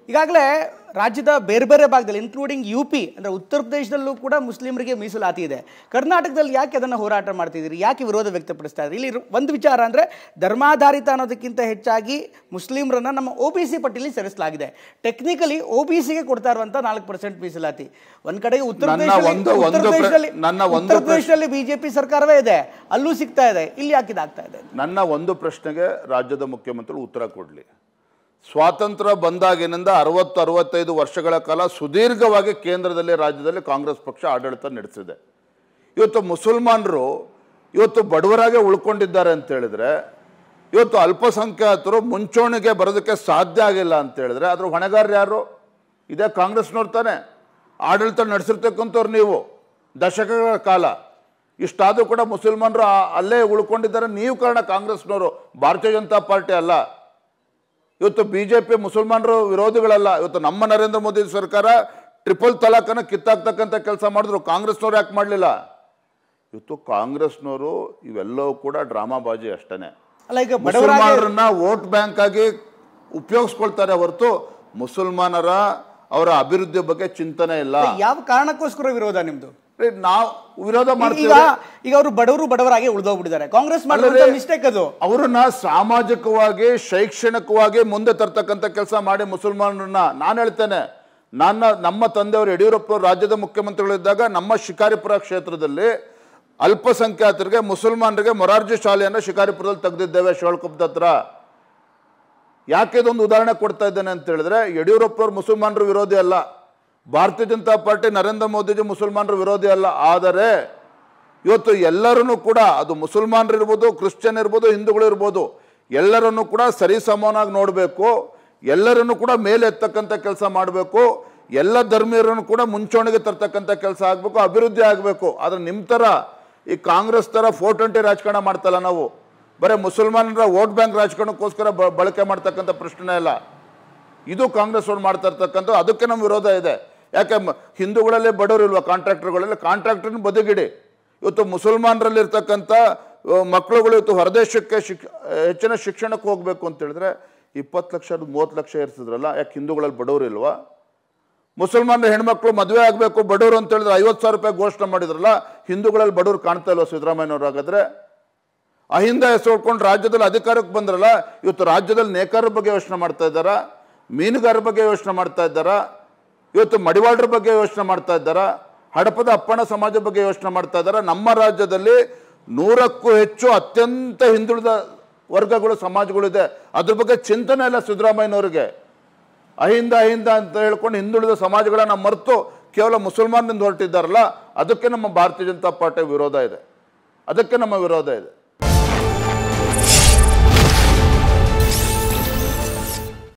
ಈಗಾಗಲೇ ರಾಜ್ಯದ ಬೇರೆ ಬೇರೆ ಭಾಗದಲ್ಲಿ ಇನ್ಕ್ಲೂಡಿಂಗ್ UP ಅಂದರೆ ಉತ್ತರ ಪ್ರದೇಶದಲ್ಲೂ ಕೂಡ ಮುಸ್ಲಿಮರಿಗೆ ಮೀಸಲಾತಿ ಇದೆ. ಕರ್ನಾಟಕದಲ್ಲಿ ಯಾಕೆ ಅದನ್ನು ಹೋರಾಟ ಮಾಡ್ತಿದ್ದೀರಿ, ಯಾಕೆ ವಿರೋಧ ವ್ಯಕ್ತಪಡಿಸ್ತಾ ಇದ್ದೀರಿ? ಇಲ್ಲಿ ಒಂದು ವಿಚಾರ ಅಂದರೆ ಧರ್ಮಾಧಾರಿತ ಅನ್ನೋದಕ್ಕಿಂತ ಹೆಚ್ಚಾಗಿ ಮುಸ್ಲಿಮರನ್ನು ನಮ್ಮ OBC ಪಟ್ಟಿಯಲ್ಲಿ ಸೇರಿಸಲಾಗಿದೆ. ಟೆಕ್ನಿಕಲಿ OBCಗೆ ಕೊಡ್ತಾ ಇರುವಂಥ 4% ಮೀಸಲಾತಿ. ಒಂದು ಕಡೆಗೆ ಉತ್ತರ ಪ್ರದೇಶದಲ್ಲಿ BJP ಸರ್ಕಾರವೇ ಇದೆ, ಅಲ್ಲೂ ಸಿಗ್ತಾ ಇದೆ, ಇಲ್ಲಿ ಯಾಕೆ ಇದಾಗ್ತಾ ಇದೆ? ನನ್ನ ಒಂದು ಪ್ರಶ್ನೆಗೆ ರಾಜ್ಯದ ಮುಖ್ಯಮಂತ್ರಿಗಳು ಉತ್ತರ ಕೊಡಲಿ. ಸ್ವಾತಂತ್ರ್ಯ ಬಂದಾಗಿನಿಂದ 60-65 ವರ್ಷಗಳ ಕಾಲ ಸುದೀರ್ಘವಾಗಿ ಕೇಂದ್ರದಲ್ಲಿ ರಾಜ್ಯದಲ್ಲಿ ಕಾಂಗ್ರೆಸ್ ಪಕ್ಷ ಆಡಳಿತ ನಡೆಸಿದೆ. ಇವತ್ತು ಮುಸಲ್ಮಾನರು ಇವತ್ತು ಬಡವರಾಗೆ ಉಳ್ಕೊಂಡಿದ್ದಾರೆ ಅಂತ ಹೇಳಿದ್ರೆ, ಇವತ್ತು ಅಲ್ಪಸಂಖ್ಯಾತರು ಮುಂಚೂಣಿಗೆ ಬರೋದಕ್ಕೆ ಸಾಧ್ಯ ಆಗಿಲ್ಲ ಅಂತ ಹೇಳಿದ್ರೆ ಅದ್ರ ಹೊಣೆಗಾರರು ಯಾರು? ಇದೇ ಕಾಂಗ್ರೆಸ್ನವ್ರು ತಾನೆ. ಆಡಳಿತ ನಡೆಸಿರ್ತಕ್ಕಂಥವ್ರು ನೀವು ದಶಕಗಳ ಕಾಲ. ಇಷ್ಟಾದರೂ ಕೂಡ ಮುಸಲ್ಮಾನರು ಅಲ್ಲೇ ಉಳ್ಕೊಂಡಿದ್ದಾರೆ. ನೀವು ಕಾರಣ ಕಾಂಗ್ರೆಸ್ನವರು, ಭಾರತೀಯ ಜನತಾ ಪಾರ್ಟಿ ಅಲ್ಲ. ಇವತ್ತು BJP ಮುಸಲ್ಮಾನರು ವಿರೋಧಿಗಳಲ್ಲ. ಇವತ್ತು ನಮ್ಮ ನರೇಂದ್ರ ಮೋದಿ ಸರ್ಕಾರ ಟ್ರಿಪಲ್ ತಲಾಖನ್ನು ಕಿತ್ತಾಕ್ತಕ್ಕಂಥ ಕೆಲಸ ಮಾಡಿದ್ರು. ಕಾಂಗ್ರೆಸ್ನವ್ರು ಯಾಕೆ ಮಾಡಲಿಲ್ಲ? ಇವತ್ತು ಕಾಂಗ್ರೆಸ್ನವರು ಇವೆಲ್ಲವೂ ಕೂಡ ಡ್ರಾಮಾಬಾಜಿ ಅಷ್ಟೇ. ಮುಸಲ್ಮಾನರನ್ನ ವೋಟ್ ಬ್ಯಾಂಕ್ ಆಗಿ ಉಪಯೋಗಿಸ್ಕೊಳ್ತಾರೆ ಹೊರತು ಮುಸಲ್ಮಾನರ ಅವರ ಅಭಿವೃದ್ಧಿ ಬಗ್ಗೆ ಚಿಂತನೆ ಇಲ್ಲ. ಯಾವ ಕಾರಣಕ್ಕೋಸ್ಕರ ವಿರೋಧ ನಿಮ್ದು? ನಾವು ವಿರೋಧ ಮಾಡ್ತೀವಿ. ಈಗ ಅವರು ಬಡವರಾಗಿ ಉಳಿದೋಗ್ಬಿಟ್ಟಿದ್ದಾರೆ. ಕಾಂಗ್ರೆಸ್ ಮಾಡಿರೋ ಮಿಸ್ಟೇಕ್ ಅದು. ಅವರನ್ನ ಸಾಮಾಜಿಕವಾಗಿ ಶೈಕ್ಷಣಿಕವಾಗಿ ಮುಂದೆ ತರ್ತಕ್ಕಂಥ ಕೆಲಸ ಮಾಡಿ ಮುಸಲ್ಮಾನರನ್ನ. ನಾನು ಹೇಳ್ತೇನೆ, ನಮ್ಮ ತಂದೆಯವರು ಯಡಿಯೂರಪ್ಪ ರಾಜ್ಯದ ಮುಖ್ಯಮಂತ್ರಿಗಳಿದ್ದಾಗ ನಮ್ಮ ಶಿಕಾರಿಪುರ ಕ್ಷೇತ್ರದಲ್ಲಿ ಅಲ್ಪಸಂಖ್ಯಾತರಿಗೆ ಮುಸಲ್ಮಾನರಿಗೆ ಮೊರಾರ್ಜಿ ಶಾಲೆಯನ್ನು ಶಿಕಾರಿಪುರದಲ್ಲಿ ತೆಗೆದಿದ್ದೇವೆ, ಶಿವಳ್ಕೊಪ್ಪದ ಹತ್ರ. ಯಾಕೆ ಇದೊಂದು ಉದಾಹರಣೆ ಕೊಡ್ತಾ ಇದ್ದೇನೆ ಅಂತ ಹೇಳಿದ್ರೆ, ಯಡಿಯೂರಪ್ಪ ಅವರು ಮುಸಲ್ಮಾನರು ವಿರೋಧಿ ಅಲ್ಲ, ಭಾರತೀಯ ಜನತಾ ಪಾರ್ಟಿ ನರೇಂದ್ರ ಮೋದಿಜಿ ಮುಸಲ್ಮಾನರು ವಿರೋಧಿ ಅಲ್ಲ. ಆದರೆ ಇವತ್ತು ಎಲ್ಲರನ್ನೂ ಕೂಡ, ಅದು ಮುಸಲ್ಮಾನರು ಇರ್ಬೋದು, ಕ್ರಿಶ್ಚಿಯನ್ ಇರ್ಬೋದು, ಹಿಂದೂಗಳು ಇರ್ಬೋದು, ಎಲ್ಲರನ್ನೂ ಕೂಡ ಸರಿಸಮನಾಗಿ ನೋಡಬೇಕು. ಎಲ್ಲರನ್ನೂ ಕೂಡ ಮೇಲೆ ಎತ್ತಕ್ಕಂಥ ಕೆಲಸ ಮಾಡಬೇಕು. ಎಲ್ಲ ಧರ್ಮೀಯರನ್ನು ಕೂಡ ಮುಂಚೂಣಿಗೆ ತರ್ತಕ್ಕಂಥ ಕೆಲಸ ಆಗಬೇಕು, ಅಭಿವೃದ್ಧಿ ಆಗಬೇಕು. ಆದರೆ ನಿಮ್ಮ ಥರ ಈ ಕಾಂಗ್ರೆಸ್ ಥರ 420 ರಾಜಕಾರಣ ಮಾಡ್ತಲ್ಲ ನಾವು. ಬರೀ ಮುಸಲ್ಮಾನರ ವೋಟ್ ಬ್ಯಾಂಕ್ ರಾಜಕಾರಣಕ್ಕೋಸ್ಕರ ಬಳಕೆ ಮಾಡ್ತಕ್ಕಂಥ ಪ್ರಶ್ನೆ ಇಲ್ಲ. ಇದು ಕಾಂಗ್ರೆಸ್ ಅವ್ರು ಮಾಡ್ತಾ ಇರ್ತಕ್ಕಂಥ. ಅದಕ್ಕೆ ನಮ್ಮ ವಿರೋಧ ಇದೆ. ಯಾಕೆ ಹಿಂದೂಗಳಲ್ಲಿ ಬಡವರು ಇಲ್ವಾ? ಕಾಂಟ್ರಾಕ್ಟರ್ಗಳಲ್ಲಿ ಕಾಂಟ್ರಾಕ್ಟರ್ನ ಬದಿಗಿಡಿ. ಇವತ್ತು ಮುಸಲ್ಮಾನರಲ್ಲಿ ಇರ್ತಕ್ಕಂಥ ಮಕ್ಕಳುಗಳು ಇವತ್ತು ಹೊರದೇಶಕ್ಕೆ ಹೆಚ್ಚಿನ ಶಿಕ್ಷಣಕ್ಕೆ ಹೋಗಬೇಕು ಅಂತ ಹೇಳಿದ್ರೆ 20 ಲಕ್ಷ 30 ಲಕ್ಷ ಇರ್ತಿದ್ರಲ್ಲ, ಯಾಕೆ ಹಿಂದೂಗಳಲ್ಲಿ ಬಡವರು ಇಲ್ವಾ? ಮುಸಲ್ಮಾನರ ಹೆಣ್ಮಕ್ಳು ಮದುವೆ ಆಗಬೇಕು ಬಡವರು ಅಂತ ಹೇಳಿದ್ರೆ 50,000 ರೂಪಾಯಿ ಘೋಷಣೆ ಮಾಡಿದ್ರಲ್ಲ, ಹಿಂದೂಗಳಲ್ಲಿ ಬಡವರು ಕಾಣ್ತಾ ಇಲ್ವ ಸಿದ್ದರಾಮಯ್ಯನವ್ರು? ಹಾಗಾದ್ರೆ ಅಹಿಂದ ಹೆಸರುಕೊಂಡು ರಾಜ್ಯದಲ್ಲಿ ಅಧಿಕಾರಕ್ಕೆ ಬಂದ್ರಲ್ಲ, ಇವತ್ತು ರಾಜ್ಯದಲ್ಲಿ ನೇಕಾರರ ಬಗ್ಗೆ ಯೋಚನೆ ಮಾಡ್ತಾ ಇದ್ದಾರಾ? ಮೀನುಗಾರರ ಬಗ್ಗೆ ಯೋಚನೆ ಮಾಡ್ತಾ ಇದ್ದಾರಾ? ಇವತ್ತು ಮಡಿವಾಳರ ಬಗ್ಗೆ ಯೋಚನೆ ಮಾಡ್ತಾ ಇದ್ದಾರಾ? ಹಡಪದ ಅಪ್ಪಣ ಸಮಾಜ ಬಗ್ಗೆ ಯೋಚನೆ ಮಾಡ್ತಾ ಇದ್ದಾರಾ? ನಮ್ಮ ರಾಜ್ಯದಲ್ಲಿ 100ಕ್ಕೂ ಹೆಚ್ಚು ಅತ್ಯಂತ ಹಿಂದುಳಿದ ವರ್ಗಗಳು ಸಮಾಜಗಳಿದೆ. ಅದ್ರ ಬಗ್ಗೆ ಚಿಂತನೆ ಇಲ್ಲ ಸಿದ್ದರಾಮಯ್ಯನವ್ರಿಗೆ. ಅಹಿಂದ ಅಂತ ಹೇಳ್ಕೊಂಡು ಹಿಂದುಳಿದ ಸಮಾಜಗಳನ್ನ ಮರೆತು ಕೇವಲ ಮುಸಲ್ಮಾನರಿಂದ ಹೊರಟಿದ್ದಾರಲ್ಲ, ಅದಕ್ಕೆ ನಮ್ಮ ಭಾರತೀಯ ಜನತಾ ಪಾರ್ಟಿ ವಿರೋಧ ಇದೆ. ಅದಕ್ಕೆ ನಮ್ಮ ವಿರೋಧ ಇದೆ.